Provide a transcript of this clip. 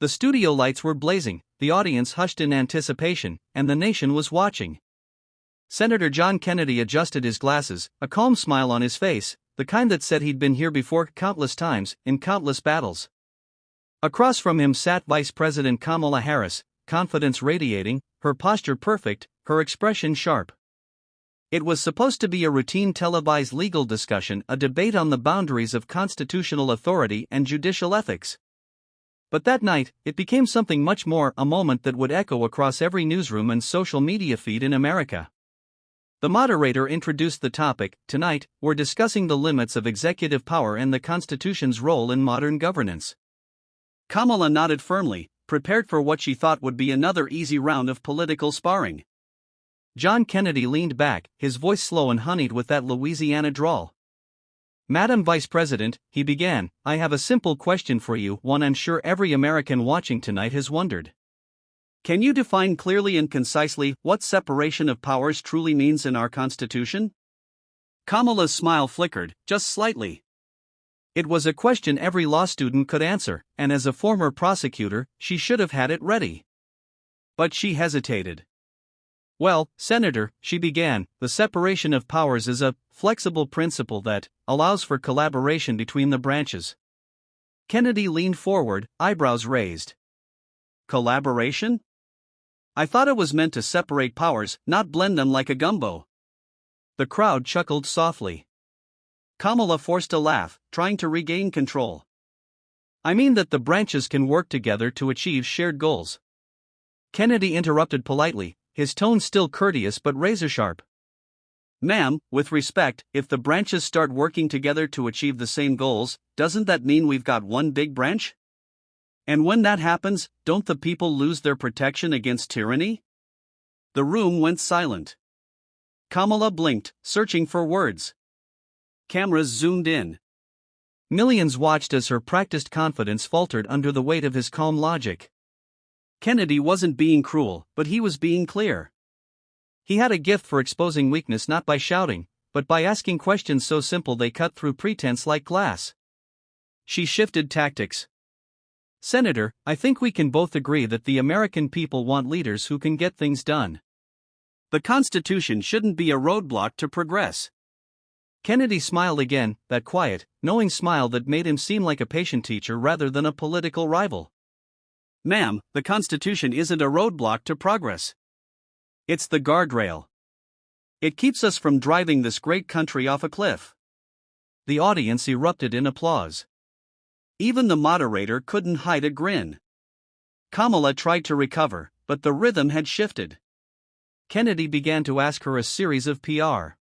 The studio lights were blazing, the audience hushed in anticipation, and the nation was watching. Senator John Kennedy adjusted his glasses, a calm smile on his face, the kind that said he'd been here before countless times, in countless battles. Across from him sat Vice President Kamala Harris, confidence radiating, her posture perfect, her expression sharp. It was supposed to be a routine televised legal discussion, a debate on the boundaries of constitutional authority and judicial ethics. But that night, it became something much more, a moment that would echo across every newsroom and social media feed in America. The moderator introduced the topic. Tonight, we're discussing the limits of executive power and the Constitution's role in modern governance. Kamala nodded firmly, prepared for what she thought would be another easy round of political sparring. John Kennedy leaned back, his voice slow and honeyed with that Louisiana drawl. "Madam Vice President," he began, "I have a simple question for you, one I'm sure every American watching tonight has wondered. Can you define clearly and concisely what separation of powers truly means in our Constitution?" Kamala's smile flickered, just slightly. It was a question every law student could answer, and as a former prosecutor, she should have had it ready. But she hesitated. "Well, Senator," she began, "the separation of powers is a flexible principle that allows for collaboration between the branches." Kennedy leaned forward, eyebrows raised. "Collaboration? I thought it was meant to separate powers, not blend them like a gumbo." The crowd chuckled softly. Kamala forced a laugh, trying to regain control. "I mean that the branches can work together to achieve shared goals." Kennedy interrupted politely, his tone still courteous but razor-sharp. "Ma'am, with respect, if the branches start working together to achieve the same goals, doesn't that mean we've got one big branch? And when that happens, don't the people lose their protection against tyranny?" The room went silent. Kamala blinked, searching for words. Cameras zoomed in. Millions watched as her practiced confidence faltered under the weight of his calm logic. Kennedy wasn't being cruel, but he was being clear. He had a gift for exposing weakness not by shouting, but by asking questions so simple they cut through pretense like glass. She shifted tactics. "Senator, I think we can both agree that the American people want leaders who can get things done. The Constitution shouldn't be a roadblock to progress." Kennedy smiled again, that quiet, knowing smile that made him seem like a patient teacher rather than a political rival. "Ma'am, the Constitution isn't a roadblock to progress. It's the guardrail. It keeps us from driving this great country off a cliff." The audience erupted in applause. Even the moderator couldn't hide a grin. Kamala tried to recover, but the rhythm had shifted. Kennedy began to ask her a series of PR